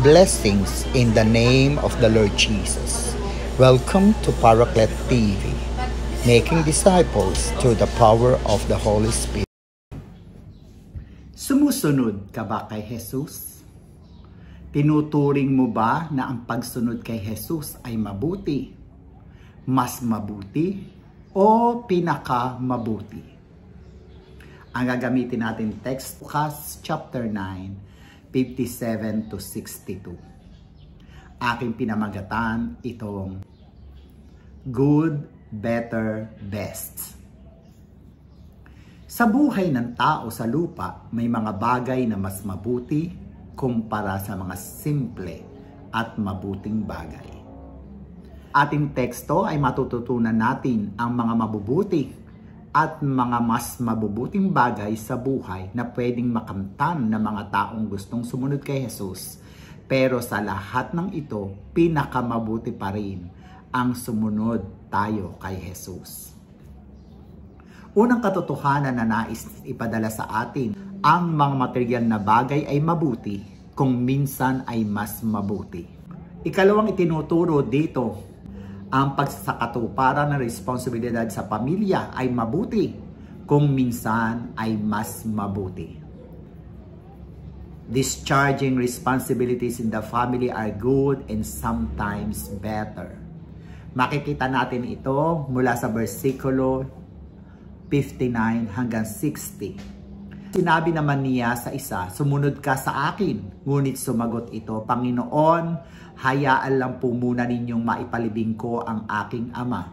Blessings in the name of the Lord Jesus. Welcome to Paraclet TV, making disciples through the power of the Holy Spirit. Sumusunod ka ba kay Jesus? Tinuturing mo ba na ang pagsunod kay Jesus ay mabuti, mas mabuti, o pinaka-mabuti? Ang gagamitin natin text, Lucas chapter 9, 57 to 62. Aking pinamagatan itong Good, Better, Best. Sa buhay ng tao sa lupa, may mga bagay na mas mabuti kumpara sa mga simple at mabuting bagay. Ating teksto ay matututunan natin ang mga mabubuti at mga mas mabubuting bagay sa buhay na pwedeng makamtan ng mga taong gustong sumunod kay Jesus. Pero sa lahat ng ito, pinakamabuti pa rin ang sumunod tayo kay Jesus. Unang katotohanan na nais ipadala sa atin, ang mga material na bagay ay mabuti kung minsan ay mas mabuti. Ikalawang itinuturo dito, ang pagsasakatuparan ng responsibilidad sa pamilya ay mabuti kung minsan ay mas mabuti. Discharging responsibilities in the family are good and sometimes better. Makikita natin ito mula sa versikulo 59 hanggang 60. Sinabi naman niya sa isa, "Sumunod ka sa akin." Ngunit sumagot ito, "Panginoon, hayaan lang po muna ninyong maipalibing ko ang aking ama."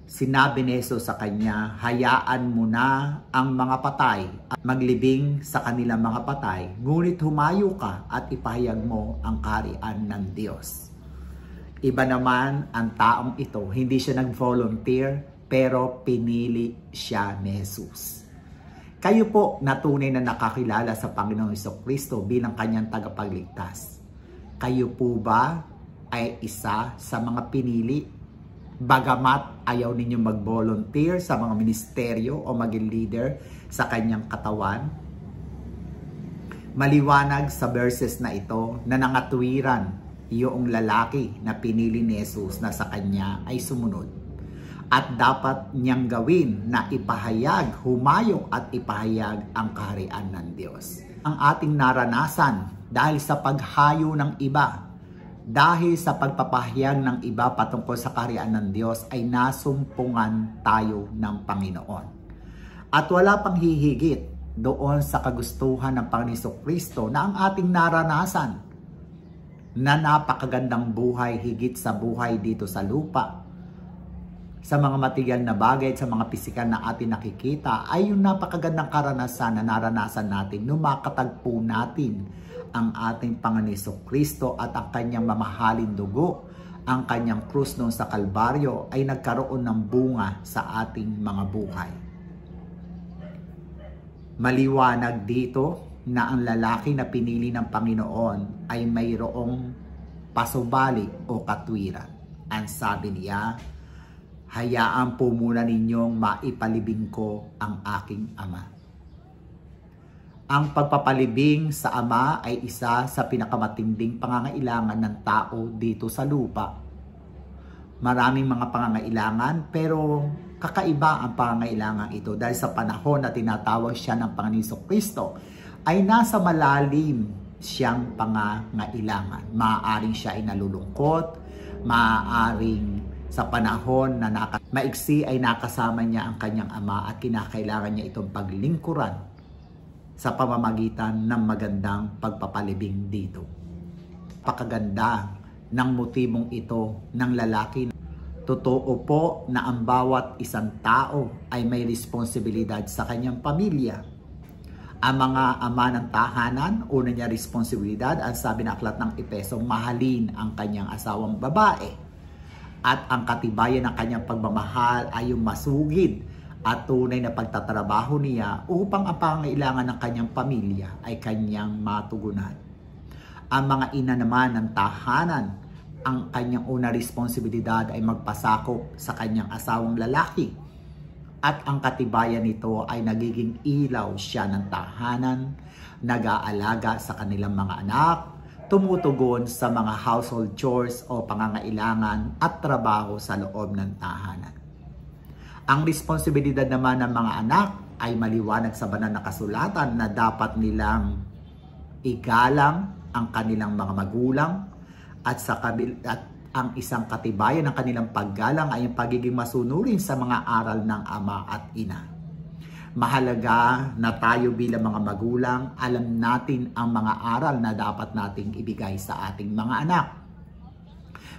Sinabi ni Jesus sa kanya, "Hayaan mo na ang mga patay at maglibing sa kanilang mga patay, ngunit humayo ka at ipahayag mo ang kaharian ng Diyos." Iba naman ang taong ito, hindi siya nag-volunteer, pero pinili siya ni Jesus. Kayo po na tunay na nakakilala sa Panginoong Jesucristo bilang kanyang tagapagligtas. Kayo po ba ay isa sa mga pinili? Bagamat ayaw ninyo mag-volunteer sa mga ministeryo o maging leader sa kanyang katawan? Maliwanag sa verses na ito na nangatwiran yung lalaki na pinili ni Jesus na sa kanya ay sumunod. At dapat niyang gawin na ipahayag, humayong at ipahayag ang kaharian ng Diyos. Ang ating naranasan dahil sa paghayo ng iba, dahil sa pagpapahayag ng iba patungkol sa kaharian ng Diyos ay nasumpungan tayo ng Panginoon. At wala pang hihigit doon sa kagustuhan ng Panginoon Jesucristo na ang ating naranasan na napakagandang buhay higit sa buhay dito sa lupa, sa mga material na bagay at sa mga pisikal na atin nakikita, ay yung napakagandang karanasan na naranasan natin nung makatagpo natin ang ating Panginoon Jesucristo at ang kanyang mamahalin dugo, ang kanyang krus noon sa Kalbaryo ay nagkaroon ng bunga sa ating mga buhay. Maliwanag dito na ang lalaki na pinili ng Panginoon ay mayroong pasubali o katwiran. Ang sabi niya, "Hayaan po muna ninyong maipalibing ko ang aking ama." Ang pagpapalibing sa ama ay isa sa pinakamatinding pangangailangan ng tao dito sa lupa. Maraming mga pangangailangan, pero kakaiba ang pangangailangan ito dahil sa panahon na tinatawag siya ng Panginoon Jesucristo ay nasa malalim siyang pangangailangan. Maaaring siya ay nalulungkot, maaaring sa panahon na maiksi ay nakasama niya ang kanyang ama at kinakailangan niya itong paglingkuran sa pamamagitan ng magandang pagpapalibing dito. Pakaganda ng motibong ito ng lalaki. Totoo po na ang bawat isang tao ay may responsibilidad sa kanyang pamilya. Ang mga ama ng tahanan, una niya responsibilidad, ang sabi ng aklat ng Efeso, mahalin ang kanyang asawang babae. At ang katibayan ng kanyang pagmamahal ay yung masugid at tunay na pagtatrabaho niya upang ang pangangailangan ng kanyang pamilya ay kanyang matugunan. Ang mga ina naman ng tahanan, ang kanyang una responsibilidad ay magpasakop sa kanyang asawang lalaki. At ang katibayan nito ay nagiging ilaw siya ng tahanan, nag-aalaga sa kanilang mga anak, tumutugon sa mga household chores o pangangailangan at trabaho sa loob ng tahanan. Ang responsibilidad naman ng mga anak ay maliwanag sa banal na kasulatan na dapat nilang igalang ang kanilang mga magulang at ang isang katibayan ng kanilang paggalang ay ang pagiging masunurin sa mga aral ng ama at ina. Mahalaga na tayo bilang mga magulang, alam natin ang mga aral na dapat nating ibigay sa ating mga anak.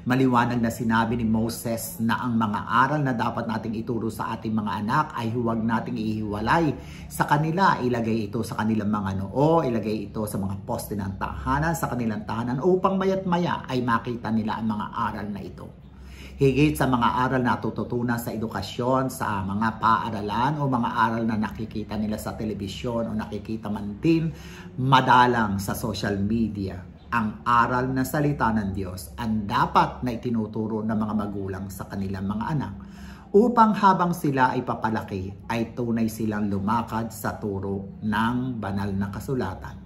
Maliwanag na sinabi ni Moses na ang mga aral na dapat nating ituro sa ating mga anak ay huwag nating ihiwalay sa kanila. Ilagay ito sa kanilang mga noo, ilagay ito sa mga poste ng tahanan, sa kanilang tahanan upang maya't maya ay makita nila ang mga aral na ito. Higit sa mga aral na tututunan sa edukasyon, sa mga paaralan o mga aral na nakikita nila sa telebisyon o nakikita man din madalang sa social media. Ang aral na salita ng Diyos ang dapat na itinuturo ng mga magulang sa kanilang mga anak upang habang sila ay papalaki ay tunay silang lumakad sa turo ng banal na kasulatan.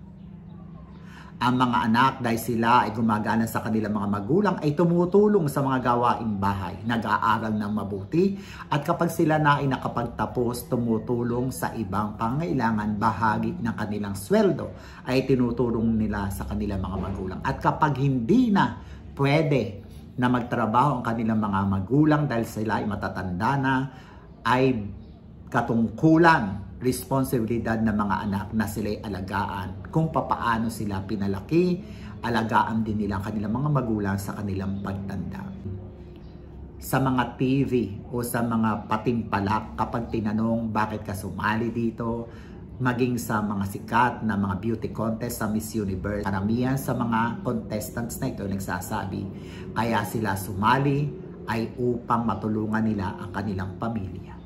Ang mga anak dahil sila ay gumagana sa kanilang mga magulang ay tumutulong sa mga gawaing bahay, nag-aaral ng mabuti at kapag sila na ay nakapagtapos tumutulong sa ibang pangailangan bahagi ng kanilang sweldo ay tinutulong nila sa kanilang mga magulang. At kapag hindi na pwede na magtrabaho ang kanilang mga magulang dahil sila ay matatanda na, ay katungkulan responsibilidad ng mga anak na sila'y alagaan kung papaano sila pinalaki, alagaan din nila kanilang mga magulang sa kanilang pagtanda. Sa mga TV o sa mga patimpalak kapag tinanong bakit ka sumali dito, maging sa mga sikat na mga beauty contest sa Miss Universe, karamihan sa mga contestants na ito nagsasabi kaya sila sumali ay upang matulungan nila ang kanilang pamilya.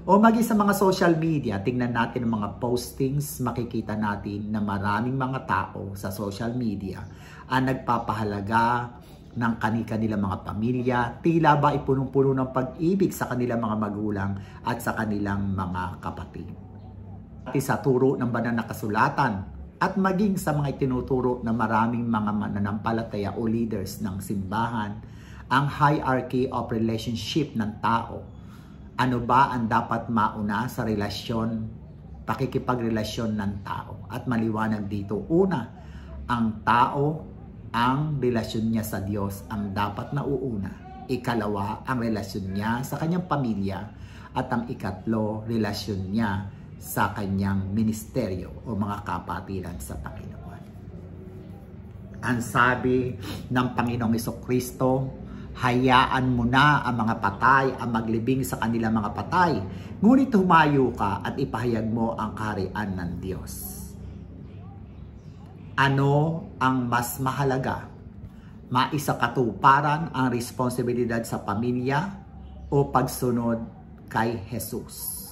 O maging sa mga social media, tingnan natin ang mga postings, makikita natin na maraming mga tao sa social media ang nagpapahalaga ng kanilang mga pamilya, tila ba ipunong-puno ng pag-ibig sa kanilang mga magulang at sa kanilang mga kapatid. At sa turo ng banal na kasulatan at maging sa mga itinuturo ng maraming mga mananampalataya o leaders ng simbahan, ang hierarchy of relationship ng tao. Ano ba ang dapat mauna sa relasyon, pakikipagrelasyon ng tao? At maliwanag dito, una, ang tao, ang relasyon niya sa Diyos ang dapat nauuna. Ikalawa, ang relasyon niya sa kanyang pamilya. At ang ikatlo, relasyon niya sa kanyang ministeryo o mga kapatiran sa Panginoon. Ang sabi ng Panginoong Jesucristo, hayaan mo na ang mga patay ang maglibing sa kanilang mga patay, ngunit humayo ka at ipahayag mo ang kaharian ng Diyos. Ano ang mas mahalaga? Maisakatuparan ang responsibilidad sa pamilya o pagsunod kay Jesus?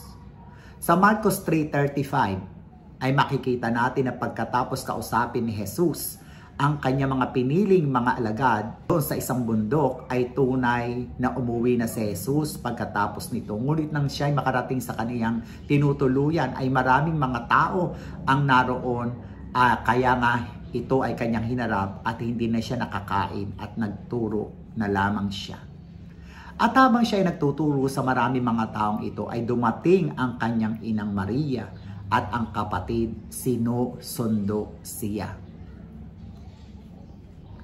Sa Marcos 3:35 ay makikita natin na pagkatapos kausapin ni Jesus ang kanya mga piniling mga alagad doon sa isang bundok ay tunay na umuwi na si Jesus pagkatapos nito. Ngunit nang siya ay makarating sa kaniyang tinutuluyan ay maraming mga tao ang naroon, kaya nga ito ay kanyang hinarap at hindi na siya nakakain at nagturo na lamang siya. At habang siya ay nagtuturo sa maraming mga taong ito ay dumating ang kanyang inang Maria at ang kapatid sinusundo siya.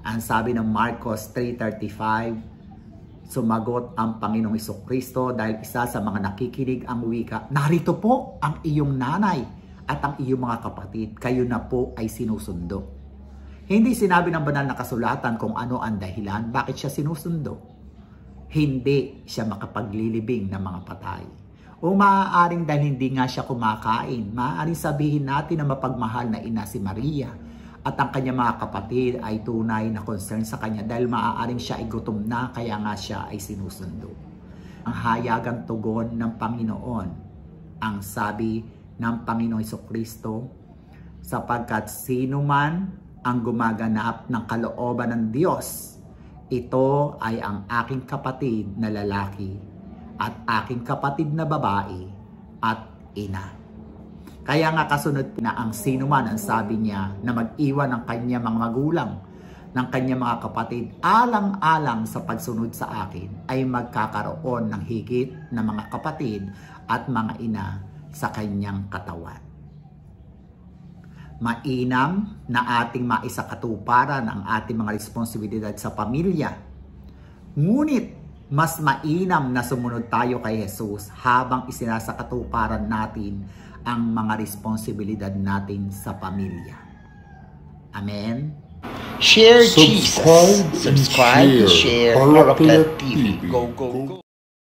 Ang sabi ng Marcos 3:35, sumagot ang Panginoong Jesucristo dahil isa sa mga nakikinig ang wika, narito po ang iyong nanay at ang iyong mga kapatid, kayo na po ay sinusundo. Hindi sinabi ng banal na kasulatan kung ano ang dahilan, bakit siya sinusundo. Hindi siya makapaglilibing ng mga patay. O maaaring dahil hindi nga siya kumakain, maaaring sabihin natin na mapagmahal na ina si Maria at ang kanyang mga kapatid ay tunay na concern sa kanya dahil maaaring siya ay gutom na kaya nga siya ay sinusundo. Ang hayagang tugon ng Panginoon, ang sabi ng Panginoong Jesucristo, sapagkat sino man ang gumaganap ng kalooban ng Diyos, ito ay ang aking kapatid na lalaki at aking kapatid na babae at ina. Kaya nga kasunod na ang sino man ang sabi niya na mag-iwan ng kanya mga magulang ng kanyang mga kapatid alang-alang sa pagsunod sa akin ay magkakaroon ng higit na mga kapatid at mga ina sa kanyang katawan. Mainam na ating maisakatuparan ang ating mga responsibilidad sa pamilya. Ngunit mas mainam na sumunod tayo kay Jesus habang isinasakatuparan natin ang mga responsibilidad natin sa pamilya. Amen? Share Jesus. Subscribe and Share share Paraclet Paraclet TV. TV. Go, go, go.